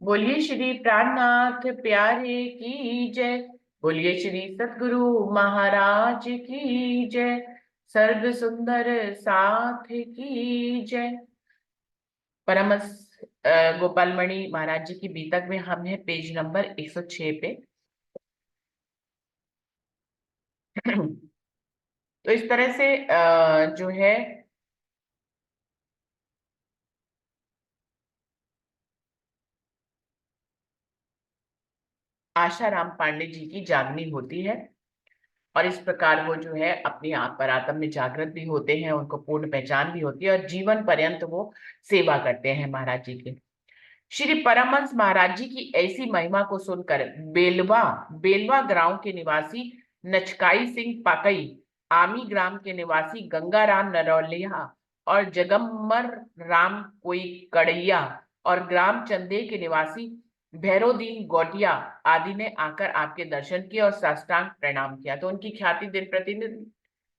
बोलिए श्री प्राणनाथ प्यारे की जय। बोलिए श्री सतगुरु महाराज की जय। सर्व सुंदर साथ की जय। परमस गोपाल मणि महाराज जी की बीतक में हम है पेज नंबर 106 पे। तो इस तरह से जो है आशाराम पांडे जी की जागनी होती है और इस प्रकार वो जो है अपनी आप पर आत्म में जागृत भी होते हैं, उनको पूर्ण पहचान भी होती है और जीवन पर्यंत वो सेवा करते हैं महाराज जी की। श्री परमहंस महाराज जी की ऐसी महिमा को सुनकर बेलवा बेलवा गांव के निवासी नचकाई सिंह पाकई, आमी ग्राम के निवासी गंगाराम नरौलिया और जगम्मर राम कोई कड़ैया और ग्राम चंदे के निवासी भैरोदीन गोटिया आदि ने आकर आपके दर्शन किए और साष्टांग प्रणाम किया। तो उनकी ख्याति दिन प्रतिदिन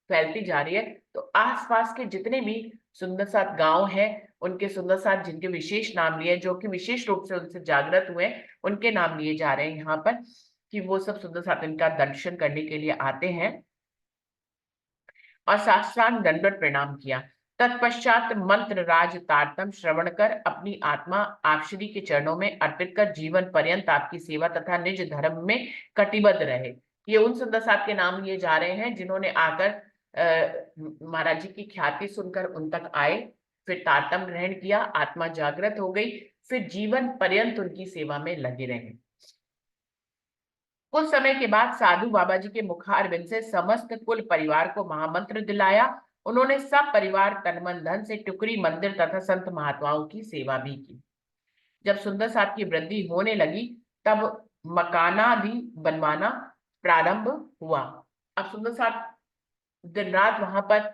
फैलती जा रही है। तो आसपास के जितने भी सुंदर साथ गांव हैं, उनके सुंदर साथ जिनके विशेष नाम लिए, जो कि विशेष रूप से उनसे जागृत हुए, उनके नाम लिए जा रहे हैं यहाँ पर, कि वो सब सुंदर साथ इनका दर्शन करने के लिए आते हैं और साष्टांग दंडवत प्रणाम किया। तत्पश्चात मंत्र राज तारतम श्रवण कर अपनी आत्मा आप श्री के चरणों में अर्पित कर जीवन पर्यंत आपकी सेवा तथा निज धर्म में कटिबद्ध रहे। ये उन सुंदर साथ के नाम लिए जा रहे हैं जिन्होंने आकर महाराज जी की ख्याति सुनकर उन तक आए, फिर तारतम ग्रहण किया, आत्मा जागृत हो गई, फिर जीवन पर्यंत उनकी सेवा में लगे रहे। कुछ समय के बाद साधु बाबा जी के मुखारविंद से समस्त कुल परिवार को महामंत्र दिलाया। उन्होंने सब परिवार तन मन धन से टुकड़ी मंदिर तथा संत महात्माओं की सेवा भी की। जब सुंदर साथ की वृद्धि होने लगी तब मकाना भी बनवाना प्रारंभ हुआ। अब सुंदर साथ दिन रात वहां पर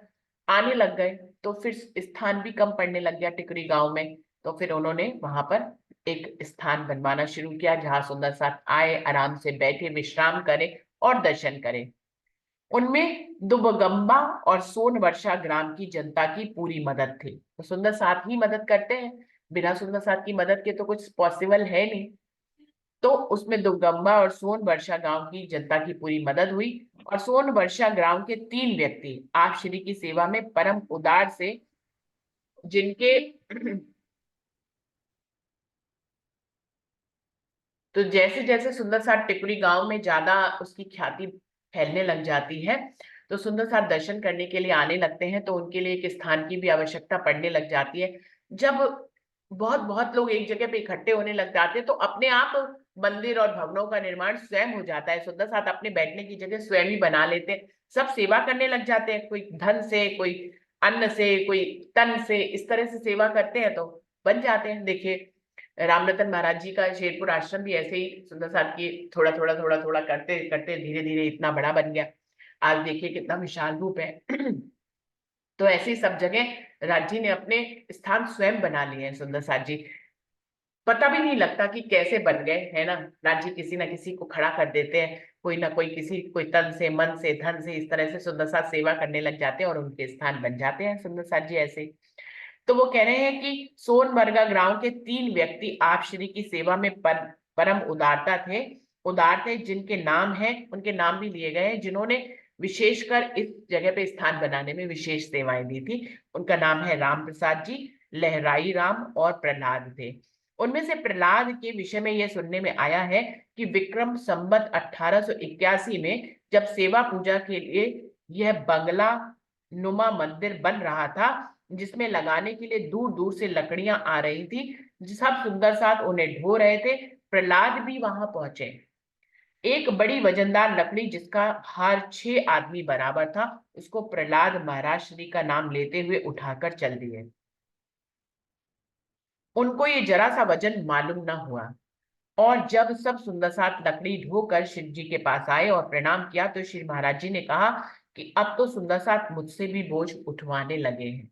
आने लग गए, तो फिर स्थान भी कम पड़ने लग गया टिकरी गांव में। तो फिर उन्होंने वहां पर एक स्थान बनवाना शुरू किया जहां सुंदर साथ आए, आराम से बैठे, विश्राम करें और दर्शन करें। उनमें दुबगंबा और सोनवर्षा ग्राम की जनता की पूरी मदद थी। तो सुंदर साथ ही मदद करते हैं, बिना सुंदर साथ की मदद के तो कुछ पॉसिबल है नहीं। तो उसमें दुर्गम्बा और सोन वर्षा गांव की जनता की पूरी मदद हुई और सोन वर्षा गांव के 3 व्यक्ति आप श्री की सेवा में परम उदार से, जिनके तो जैसे जैसे सुंदर साथ टिकुरी गांव में ज्यादा उसकी ख्याति फैलने लग जाती है, तो सुंदर साथ दर्शन करने के लिए आने लगते हैं, तो उनके लिए एक स्थान की भी आवश्यकता पड़ने लग जाती है। जब बहुत बहुत लोग एक जगह पे इकट्ठे होने लग जाते हैं तो अपने आप मंदिर और भवनों का निर्माण स्वयं हो जाता है। सुंदर साथ अपने बैठने की जगह स्वयं ही बना लेते हैं, सब सेवा करने लग जाते हैं, कोई धन से, कोई अन्न से, कोई तन से, इस तरह से सेवा करते हैं तो बन जाते हैं। देखिए रामरतन महाराज जी का शेरपुर आश्रम भी ऐसे ही सुंदर साथ की थोड़ा थोड़ा करते करते धीरे धीरे इतना बड़ा बन गया। आज देखिए कितना विशाल रूप है। तो ऐसे ही सब जगह राज जी ने अपने स्थान स्वयं बना लिए हैं सुंदर साथ जी। पता भी नहीं लगता कि कैसे बन गए, है ना। राज जी किसी ना किसी को खड़ा कर देते हैं, कोई ना कोई, किसी कोई तन से, मन से, धन से, इस तरह से सुंदर साथ सेवा करने लग जाते हैं और उनके स्थान बन जाते हैं सुंदर साथ जी ऐसे ही। तो वो कह रहे हैं कि सोनबरगा गांव के 3 व्यक्ति आप श्री की सेवा में परम उदार थे, जिनके नाम हैं, उनके नाम भी लिए गए हैं, जिन्होंने विशेषकर इस जगह पे स्थान बनाने में विशेष सेवाएं दी थी। उनका नाम है राम प्रसाद जी, लहराई राम और प्रहलाद थे। उनमें से प्रहलाद के विषय में यह सुनने में आया है कि विक्रम संवत 1881 में जब सेवा पूजा के लिए यह बंगला नुमा मंदिर बन रहा था, जिसमें लगाने के लिए दूर दूर से लकड़ियां आ रही थी, सब सुंदर साथ उन्हें ढो रहे थे, प्रहलाद भी वहां पहुंचे। एक बड़ी वजनदार लकड़ी जिसका भार 6 आदमी बराबर था, उसको प्रहलाद महाराज श्री का नाम लेते हुए उठाकर चल दिए। उनको ये जरा सा वजन मालूम न हुआ और जब सब सुंदर साथ लकड़ी ढोकर शिव जी के पास आए और प्रणाम किया तो श्री महाराज जी ने कहा कि अब तो सुंदर साथ मुझसे भी बोझ उठवाने लगे हैं।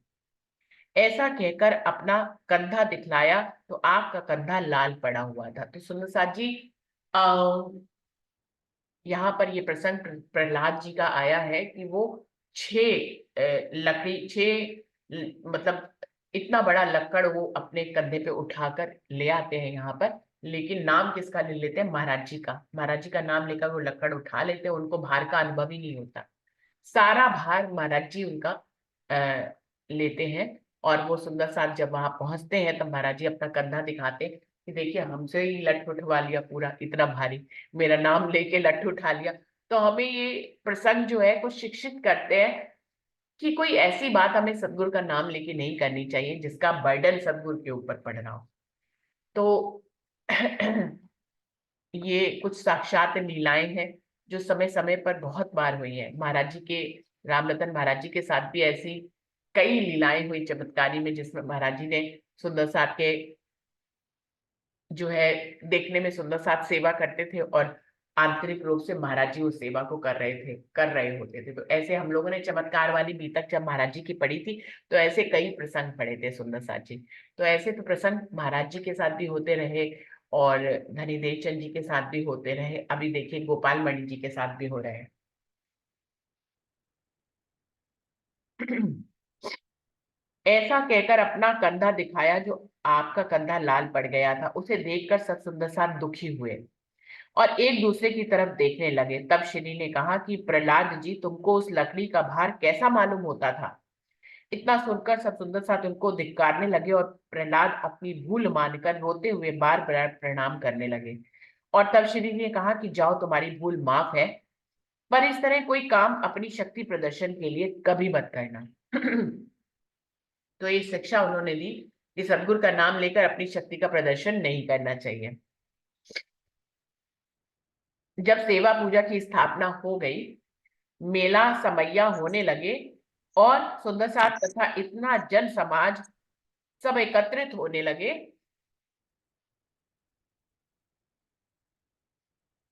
ऐसा कहकर अपना कंधा दिखलाया तो आपका कंधा लाल पड़ा हुआ था। तो सुंदर साथ जी आ, यहाँ पर ये प्रसंग प्रहलाद जी का आया है कि वो 6 मतलब इतना बड़ा लक्कड़ वो अपने कंधे पे उठाकर ले आते हैं यहाँ पर लेकिन नाम किसका ले लेते हैं? महाराज जी का। महाराज जी का नाम लेकर वो लक्कड़ उठा लेते हैं, उनको भार का अनुभव ही नहीं होता। सारा भार महाराज जी उनका लेते हैं। और वो सुंदर साथ जब वहां पहुंचते हैं तब महाराज जी अपना कंधा दिखाते हैं कि देखिए हमसे ही लट्ठ उठवा लिया, पूरा इतना भारी मेरा नाम लेके लट्ठ उठा लिया। तो हमें ये प्रसंग जो है कुछ शिक्षित करते हैं कि कोई ऐसी बात हमें सदगुरु का नाम लेके नहीं करनी चाहिए जिसका बर्डन सदगुरु के ऊपर पड़ रहा हो। तो ये कुछ साक्षात लीलाएं हैं जो समय समय पर बहुत बार हुई है। महाराज जी के, रामरतन महाराज जी के साथ भी ऐसी कई लीलाएं हुई चमत्कारी में, जिसमें महाराज जी ने सुंदर साथ के जो है देखने में सुंदर साथ सेवा करते थे और आंतरिक रूप से महाराज जी उस सेवा को कर रहे होते थे। तो ऐसे हम लोगों ने चमत्कार वाली बीतक जब महाराज जी की पढ़ी थी तो ऐसे कई प्रसंग पढ़े थे सुंदर साथ जी। तो ऐसे तो प्रसंग महाराज जी के साथ भी होते रहे और धनीदेव चंद जी के साथ भी होते रहे। अभी देखिए गोपाल मणि जी के साथ भी हो रहे हैं। ऐसा कहकर अपना कंधा दिखाया, जो आपका कंधा लाल पड़ गया था। उसे देखकर सब सुंदर साथ दुखी हुए और एक दूसरे की तरफ देखने लगे। तब श्री ने कहा कि प्रहलाद जी, तुमको उस लकड़ी का भार कैसा मालूम होता था? इतना सुनकर सब सुंदर साथ उनको धिक्कारने लगे और प्रहलाद अपनी भूल मानकर रोते हुए बार बार प्रणाम करने लगे। और तब श्री ने कहा कि जाओ, तुम्हारी भूल माफ है, पर इस तरह कोई काम अपनी शक्ति प्रदर्शन के लिए कभी मत करना। तो ये शिक्षा उन्होंने दी कि सदगुरु का नाम लेकर अपनी शक्ति का प्रदर्शन नहीं करना चाहिए। जब सेवा पूजा की स्थापना हो गई, मेला समैया होने लगे और सुंदर साथ तथा इतना जन समाज सब एकत्रित होने लगे,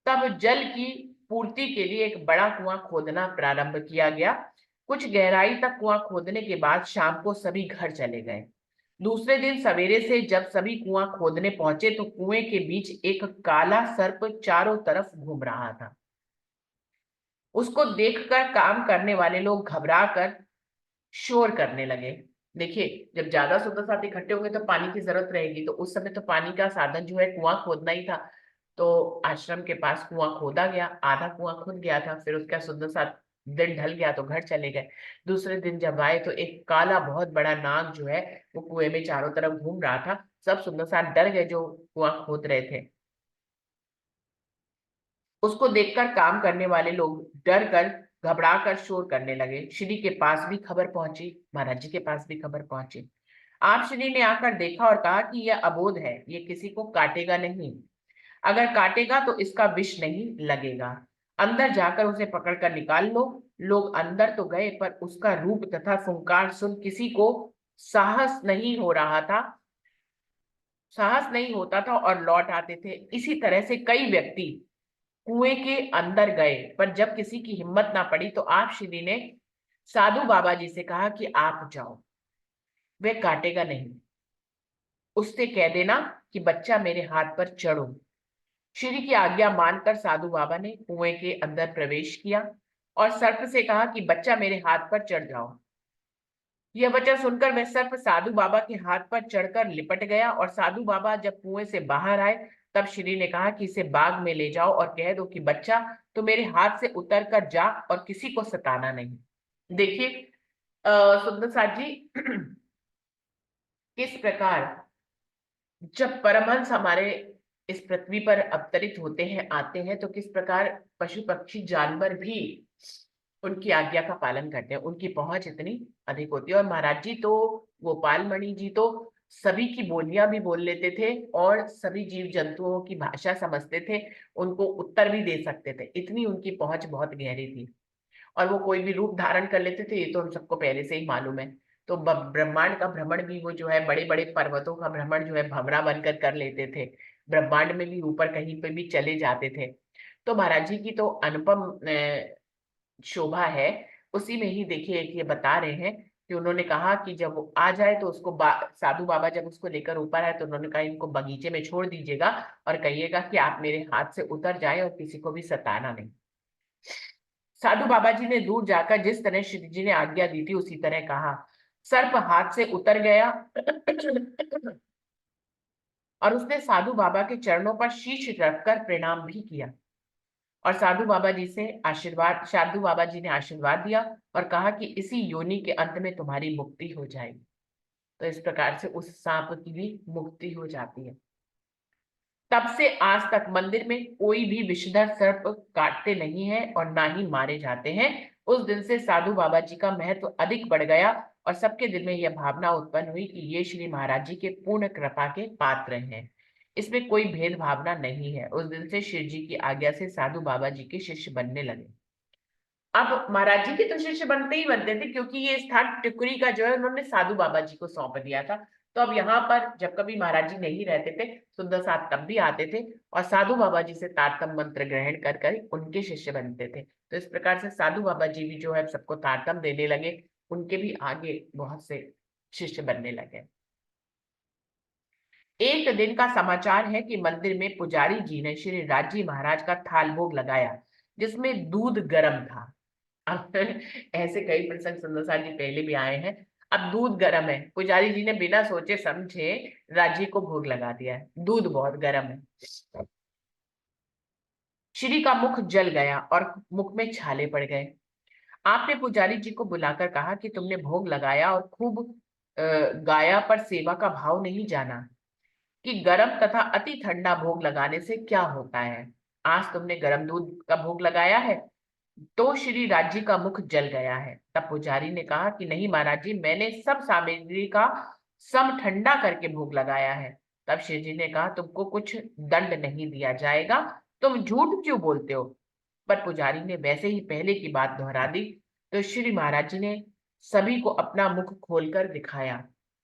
तब जल की पूर्ति के लिए एक बड़ा कुआं खोदना प्रारंभ किया गया। कुछ गहराई तक कुआं खोदने के बाद शाम को सभी घर चले गए। दूसरे दिन सवेरे से जब सभी कुआं खोदने पहुंचे तो कुएं के बीच एक काला सर्प चारों तरफ घूम रहा था। उसको देखकर काम करने वाले लोग घबरा कर शोर करने लगे। देखिए, जब ज्यादा सुंदर साथ इकट्ठे होंगे तो पानी की जरूरत रहेगी, तो उस समय तो पानी का साधन जो है कुआं खोदना ही था। तो आश्रम के पास कुआं खोदा गया, आधा कुआं खुद गया था। फिर उसका सुंदर साथ दिन ढल गया तो घर चले गए। दूसरे दिन जब आए तो एक काला बहुत बड़ा नाग जो है वो कुएं में चारों तरफ घूम रहा था। सब सुंदर साथ डर गए जो कुआं खोद रहे थे। उसको देखकर काम करने वाले लोग डर कर घबरा कर शोर करने लगे। श्री के पास भी खबर पहुंची, महाराज जी के पास भी खबर पहुंची। आप श्री ने आकर देखा और कहा कि यह अबोध है, ये किसी को काटेगा नहीं। अगर काटेगा तो इसका विष नहीं लगेगा। अंदर जाकर उसे पकड़कर निकाल लो। लोग अंदर तो गए पर उसका रूप तथा फुंकार सुन किसी को साहस नहीं हो रहा था, साहस नहीं होता था और लौट आते थे। इसी तरह से कई व्यक्ति कुएं के अंदर गए, पर जब किसी की हिम्मत ना पड़ी तो आप श्री ने साधु बाबा जी से कहा कि आप जाओ, वह काटेगा नहीं। उससे कह देना कि बच्चा मेरे हाथ पर चढ़ो। श्री की आज्ञा मानकर साधु बाबा ने कुएं के अंदर प्रवेश किया और सर्प से कहा कि बच्चा मेरे हाथ पर चढ़ जाओ। यह वचन सुनकर वह सर्प साधु बाबा के हाथ पर चढ़कर लिपट गया और साधु बाबा जब कुएं से बाहर आए तब श्री ने कहा कि इसे बाग में ले जाओ और कह दो कि बच्चा तो मेरे हाथ से उतर कर जा और किसी को सताना नहीं। देखिए सुंदर साथ जी किस प्रकार जब परमहंस हमारे इस पृथ्वी पर अवतरित होते हैं, आते हैं, तो किस प्रकार पशु पक्षी जानवर भी उनकी आज्ञा का पालन करते हैं। उनकी पहुंच इतनी अधिक होती है। और महाराज जी तो, गोपाल मणि जी तो सभी की बोलियां भी बोल लेते थे और सभी जीव जंतुओं की भाषा समझते थे, उनको उत्तर भी दे सकते थे। इतनी उनकी पहुंच बहुत गहरी थी। और वो कोई भी रूप धारण कर लेते थे, ये तो हम सबको पहले से ही मालूम है। तो ब्रह्मांड का भ्रमण भी वो जो है, बड़े बड़े पर्वतों का भ्रमण जो है भंवरा बनकर कर लेते थे। ब्रह्मांड में भी ऊपर कहीं पे भी चले जाते थे। तो महाराज जी की तो अनुपम शोभा है। उसी में ही देखिए एक ये बता रहे हैं कि उन्होंने कहा कि जब वो आ जाए तो उसको साधु बाबा जब उसको लेकर ऊपर आए तो उन्होंने कहा इनको बगीचे में छोड़ दीजिएगा और कहिएगा कि आप मेरे हाथ से उतर जाए और किसी को भी सताना नहीं। साधु बाबा जी ने दूर जाकर जिस तरह श्री जी ने आज्ञा दी थी उसी तरह कहा। सर्प हाथ से उतर गया और उसने साधु बाबा के चरणों पर शीश रखकर प्रणाम भी किया। और साधु बाबा जी ने आशीर्वाद दिया और कहा कि इसी योनि के अंत में तुम्हारी मुक्ति हो जाएगी। तो इस प्रकार से उस सांप की भी मुक्ति हो जाती है। तब से आज तक मंदिर में कोई भी विषधर सर्प काटते नहीं है और ना ही मारे जाते हैं। उस दिन से साधु बाबा जी का महत्व अधिक बढ़ गया और सबके दिल में यह भावना उत्पन्न हुई कि ये श्री महाराज जी के पूर्ण कृपा के पात्र हैं। इसमें कोई भेद भावना नहीं है। उस दिन से शिव जी की आज्ञा से साधु बाबा जी के शिष्य बनने लगे। अब महाराज जी के तो शिष्य बनते ही बनते थे, क्योंकि ये स्थान टिकुरी का जो है उन्होंने साधु बाबा जी को सौंप दिया था। तो अब यहाँ पर जब कभी महाराज जी नहीं रहते थे, सुंदर साथ तब भी आते थे और साधु बाबा जी से तारतम मंत्र ग्रहण कर कर उनके शिष्य बनते थे। तो इस प्रकार से साधु बाबा जी भी जो है सबको तारतम देने लगे, उनके भी आगे बहुत से शिष्य बनने लगे। एक दिन का समाचार है कि मंदिर में पुजारी जी ने श्री राजी महाराज का थाल भोग लगाया, जिसमें दूध गर्म था। अब ऐसे कई प्रसंग सुंदर सार जी पहले भी आए हैं। अब दूध गर्म है, पुजारी जी ने बिना सोचे समझे राजी को भोग लगा दिया है, दूध बहुत गर्म है। श्री का मुख जल गया और मुख में छाले पड़ गए। आपने पुजारी जी को बुलाकर कहा कि तुमने भोग लगाया और खूब गाया, पर सेवा का भाव नहीं जाना कि गर्म तथा अति ठंडा भोग लगाने से क्या होता है। आज तुमने गर्म दूध का भोग लगाया है तो श्री राज्य का मुख जल गया है। तब पुजारी ने कहा कि नहीं महाराज जी, मैंने सब सामग्री का सम ठंडा करके भोग लगाया है। तब शिव जी ने कहा तुमको कुछ दंड नहीं दिया जाएगा, तुम झूठ क्यों बोलते हो। पर पुजारी ने वैसे ही पहले की बात दोहरा दी। तो श्री महाराज जी ने सभी को अपना मुख खोलकर दिखाया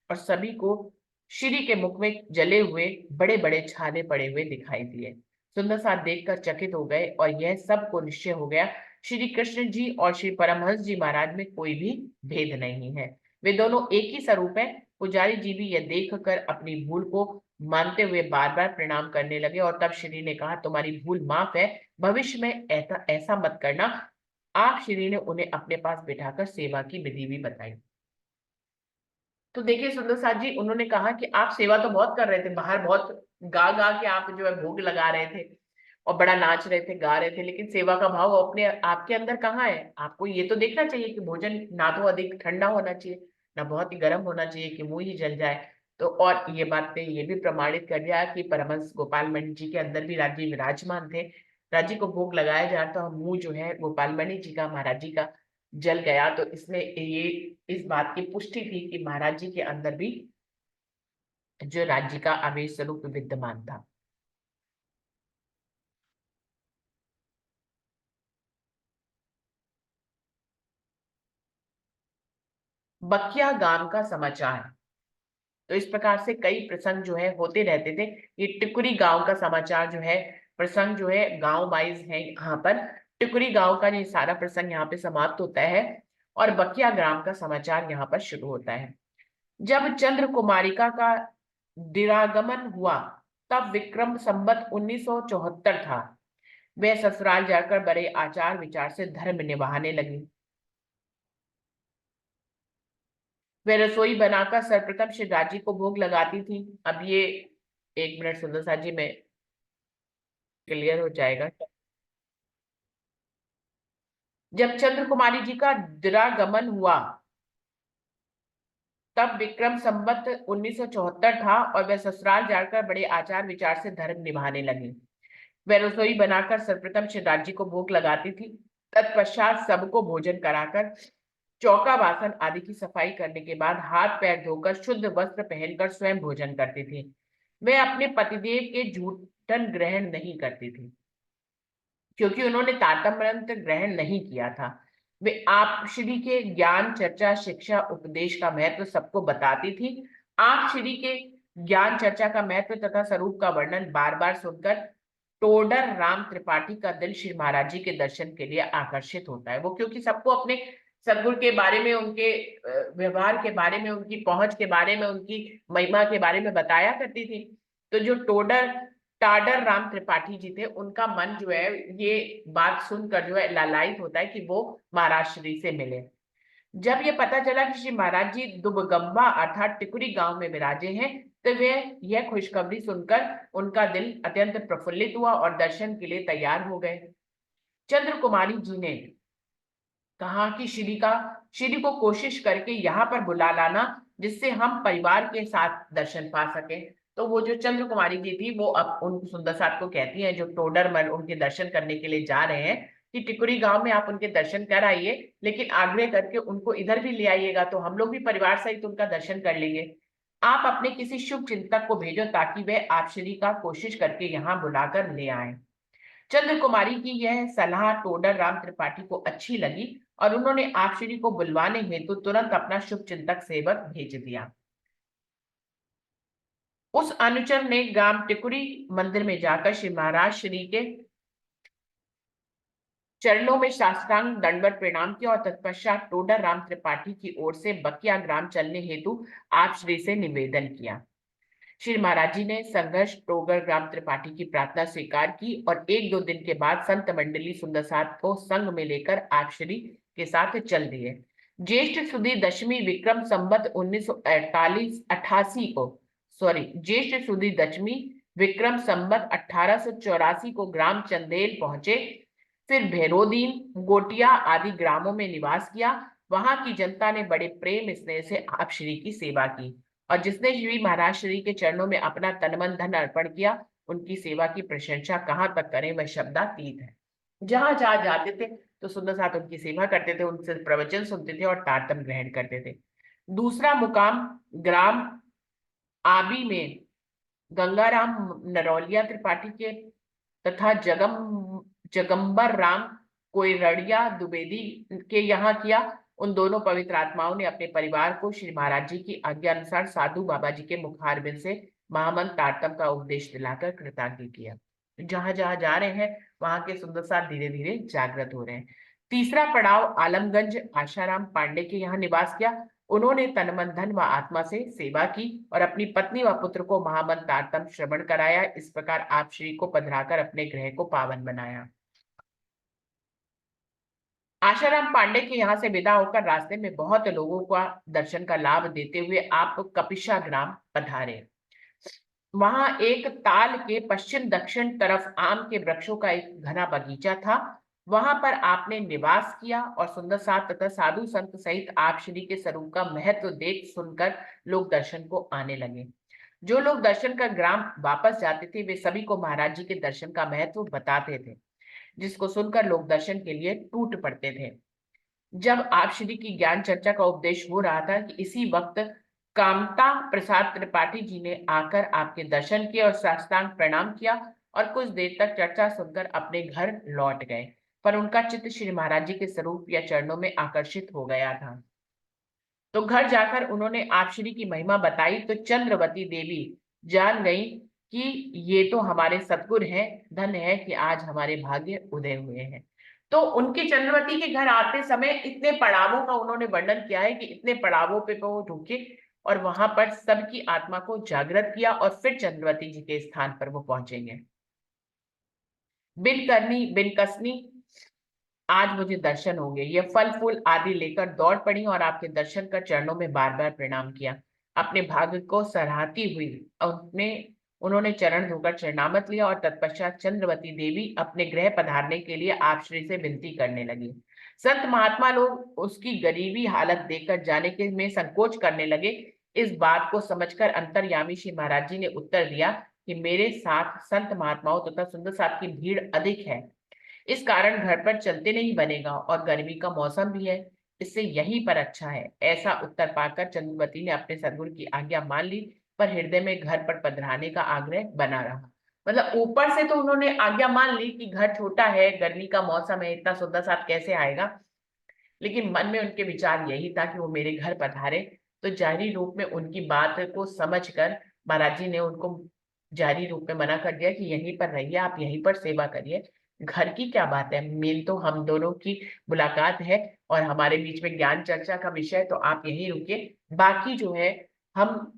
और सभी को श्री के मुख में जले हुए बड़े बड़े छाले पड़े हुए दिखाई दिए। सुंदर साथ देखकर चकित हो गए और यह सबको निश्चय हो गया श्री कृष्ण जी और श्री परमहंस जी महाराज में कोई भी भेद नहीं है, वे दोनों एक ही स्वरूप है। पुजारी जी भी यह देख कर अपनी भूल को मानते हुए बार बार प्रणाम करने लगे और तब श्री ने कहा तुम्हारी भूल माफ है, भविष्य में ऐसा ऐसा मत करना। आप श्री ने उन्हें अपने पास बिठाकर सेवा की विधि भी बताई। तो देखिए सुंदर साथ जी, उन्होंने कहा कि आप सेवा तो बहुत कर रहे थे, बाहर बहुत गा गा के आप जो है भोग लगा रहे थे और बड़ा नाच रहे थे, गा रहे थे, लेकिन सेवा का भाव अपने आपके अंदर कहाँ है। आपको ये तो देखना चाहिए कि भोजन ना तो अधिक ठंडा होना चाहिए, ना बहुत ही गर्म होना चाहिए कि मुंह ही जल जाए। तो और ये बात ने ये भी प्रमाणित कर दिया कि परमहंस गोपाल मणि जी के अंदर भी राज्य विराजमान थे। राज्य को भोग लगाया जाए तो मुंह जो है गोपाल मणि जी का, महाराज जी का जल गया। तो इसमें ये इस बात की पुष्टि थी कि महाराज जी के अंदर भी जो राज्य का आवेश स्वरूप विद्यमान था। बकिया गांव का समाचार। तो इस प्रकार से कई प्रसंग जो है होते रहते थे। ये टिकुरी गांव का समाचार जो है, प्रसंग जो है गांव वाइज है यहाँ पर। टिकुरी गांव का ये सारा प्रसंग यहाँ पे समाप्त होता है और बकिया ग्राम का समाचार यहाँ पर शुरू होता है। जब चंद्र कुमारिका का दिरागमन हुआ तब विक्रम संवत 1974 था। वे ससुराल जाकर बड़े आचार विचार से धर्म निभाने लगी। वे रसोई बनाकर सर्वप्रथम श्री राजी को भोग लगाती थी। अब ये 1 मिनट सुंदर सा जी में क्लियर हो जाएगा। जब चंद्र कुमारी जी का दिरागमन हुआ तब विक्रम संवत 1974 था और वह ससुराल जाकर बड़े आचार विचार से धर्म निभाने लगी। वह रसोई बनाकर सर्वप्रथम श्री राज्य को भोग लगाती थी। तत्पश्चात सबको भोजन कराकर चौका बासन आदि की सफाई करने के बाद हाथ पैर धोकर शुद्ध वस्त्र पहनकर स्वयं भोजन करती थी। वह अपने पतिदेव के जूठन ग्रहण नहीं करती थी, क्योंकि उन्होंने तारतम्य ग्रहण नहीं किया था। वे आप श्री के ज्ञान चर्चा शिक्षा उपदेश का महत्व सबको बताती थी। आप श्री के ज्ञान चर्चा का महत्व तथा स्वरूप का वर्णन बार बार सुनकर टोडर राम त्रिपाठी का दिल श्री महाराज जी के दर्शन के लिए आकर्षित होता है। वो क्योंकि सबको अपने सदगुरु के बारे में, उनके व्यवहार के बारे में, उनकी पहुंच के बारे में, उनकी महिमा के बारे में बताया करती थी। तो जो टाडर राम त्रिपाठी जी थे, उनका मन जो है ये बात सुनकर जो है लालायित होता है कि वो महाराज श्री से मिले। जब ये पता चला कि श्री महाराज जी दुबगंबा अर्थात टिकुरी गांव में विराजे हैं, तो वे यह खुशखबरी सुनकर उनका दिल अत्यंत प्रफुल्लित हुआ और दर्शन के लिए तैयार हो गए। चंद्र कुमारी जी ने कहा कि श्री को कोशिश करके यहाँ पर बुला लाना, जिससे हम परिवार के साथ दर्शन पा सके। तो वो जो चंद्र कुमारी जी थी, वो अब उन सुंदर साथ को कहती हैं, जो टोडरमल उनके दर्शन करने के लिए जा रहे हैं, कि टिकुरी गांव में आप उनके दर्शन कर आइए, लेकिन आग्रह करके उनको इधर भी ले आइएगा, तो हम लोग भी परिवार सहित उनका दर्शन कर लेंगे। आप अपने किसी शुभ चिंतक को भेजो ताकि वह आप श्री का कोशिश करके यहाँ बुलाकर ले आए। चंद्र कुमारी की यह सलाह टोडर राम त्रिपाठी को अच्छी लगी और उन्होंने आप श्री को बुलवाने हेतु तुरंत अपना शुभ चिंतक सेवक भेज दिया। उस अनुचर ने ग्राम टिकुरी मंदिर में जाकर श्री महाराज श्री के चरणों में साष्टांग दंडवत प्रणाम किया और तत्पश्चात टोडर राम त्रिपाठी की ओर से बकिया ग्राम चलने हेतु आप श्री से निवेदन किया। श्री महाराज जी ने संघर्ष टोगर ग्राम त्रिपाठी की प्रार्थना स्वीकार की और एक दो दिन के बाद संत मंडली सुंदर साथ को संग में लेकर आप श्री के साथ चल दिए। ज्येष्ठ सुदी दशमी विक्रम संवत 1988 को ज्येष्ठ सुदी दशमी विक्रम संवत 1884 को ग्राम चंदेल पहुंचे। फिर भैरोदीन, गोटिया आदि ग्रामों में निवास किया। वहां की जनता ने बड़े प्रेम स्नेह से आप श्री की सेवा की और जिसने श्री महाराज श्री के चरणों में अपना तन मन धन अर्पण किया, उनकी सेवा की प्रशंसा कहाँ तक करें, वह शब्दातीत है। जहां जहां जाते थे तो सुंदर साथ उनकी सेवा करते थे, उनसे प्रवचन सुनते थे और तारतम ग्रहण करते थे। दूसरा मुकाम ग्राम आबी में गंगाराम नरौलिया त्रिपाठी के तथा जगम्बर राम कोयरड़िया द्विवेदी के यहाँ किया। उन दोनों पवित्र आत्माओं ने अपने परिवार को श्री महाराज जी की आज्ञा अनुसार साधु बाबा जी के मुखारबिंद से महामंत्र तारतम का उपदेश दिलाकर कृतज्ञ किया। जहां जहां जा रहे हैं वहां के सुंदर साथ धीरे धीरे जागृत हो रहे हैं। तीसरा पड़ाव आलमगंज आशाराम पांडे के यहाँ निवास किया। उन्होंने तन मन धन व आत्मा से सेवा की और अपनी पत्नी व पुत्र को महामंत्र तारतम श्रवण कराया। इस प्रकार आप श्री को पधराकर अपने गृह को पावन बनाया। आशाराम पांडे के यहाँ से विदा होकर रास्ते में बहुत लोगों का दर्शन का लाभ देते हुए आप कपिशा ग्राम पधारे। वहां एक ताल के पश्चिम दक्षिण तरफ आम के वृक्षों का एक घना बगीचा था। वहां पर आपने निवास किया और सुंदर साथ तथा साधु संत सहित आप श्री के स्वरूप का महत्व देख सुनकर लोग दर्शन को आने लगे। जो लोग दर्शन कर ग्राम वापस जाते थे वे सभी को महाराज जी के दर्शन का महत्व बताते थे, जिसको सुनकर लोग दर्शन के लिए टूट पड़ते थे। जब आप श्री की ज्ञान चर्चा का उपदेश हो रहा था कि इसी वक्त कामता प्रसाद त्रिपाठी जी ने आकर आपके दर्शन किए और साष्टांग प्रणाम किया और कुछ देर तक चर्चा सुनकर अपने घर लौट गए, पर उनका चित्त श्री महाराज जी के स्वरूप या चरणों में आकर्षित हो गया था। तो घर जाकर उन्होंने आप श्री की महिमा बताई तो चंद्रवती देवी जान गई कि ये तो हमारे सतगुर हैं, धन है कि आज हमारे भाग्य उदय हुए हैं। तो उनके चंद्रवती के घर आते समय इतने पड़ावों का उन्होंने वर्णन किया है कि इतने पड़ावों पे वो रुके और वहां पर सबकी आत्मा को जागृत किया और फिर चंद्रवती जी के स्थान पर वो पहुंचेंगे। बिन करनी बिन कसनी आज मुझे दर्शन होंगे। ये फल फूल आदि लेकर दौड़ पड़ी और आपके दर्शन कर चरणों में बार बार प्रणाम किया। अपने भाग्य को सराहती हुई उन्होंने उन्होंने चरण धोकर चरणामत लिया और तत्पश्चात चंद्रवती देवी अपने गृह पधारने के लिए आप श्री से विनती करने लगी। संत महात्मा लोग उसकी गरीबी हालत देखकर जाने के में संकोच करने लगे। इस बात को समझकर अंतर्यामी श्री महाराज जी ने उत्तर दिया कि मेरे साथ संत महात्माओं तथा सुंदर साथ की भीड़ अधिक है, इस कारण घर पर चलते नहीं बनेगा और गर्मी का मौसम भी है, इससे यहीं पर अच्छा है। ऐसा उत्तर पाकर चंद्रवती ने अपने सदगुरु की आज्ञा मान ली, पर हृदय में घर पर पधराने का आग्रह बना रहा। मतलब ऊपर से तो उन्होंने आज्ञा मान ली कि घर छोटा है, गर्मी का मौसम है, इतना सुंदर साथ कैसे आएगा, लेकिन मन में उनके विचार यही था कि वो मेरे घर पधारे। तो जारी रूप में उनकी बात को समझकर महाराज जी ने उनको जारी रूप में मना कर दिया कि यहीं पर रहिए, आप यहीं पर सेवा करिए, घर की क्या बात है, मेन तो हम दोनों की मुलाकात है और हमारे बीच में ज्ञान चर्चा का विषय, तो आप यहीं रुकिए, बाकी जो है हम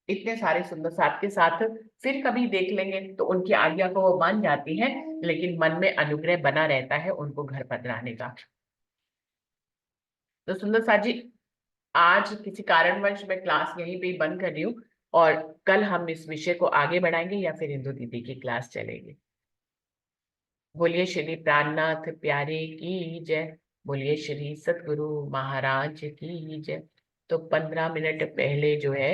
इतने सारे सुंदर साथ के साथ फिर कभी देख लेंगे। तो उनकी आज्ञा को वो मान जाती है, लेकिन मन में अनुग्रह बना रहता है उनको घर पधराने का। तो सुंदर साथ जी, आज किसी कारणवश मैं क्लास यहीं पे ही बंद कर रही हूँ, और कल हम इस विषय को आगे बढ़ाएंगे या फिर इंदु दीदी की क्लास चलेगी। बोलिए श्री प्राणनाथ प्यारे की जय। बोलिए श्री सतगुरु महाराज की जय। तो 15 मिनट पहले जो है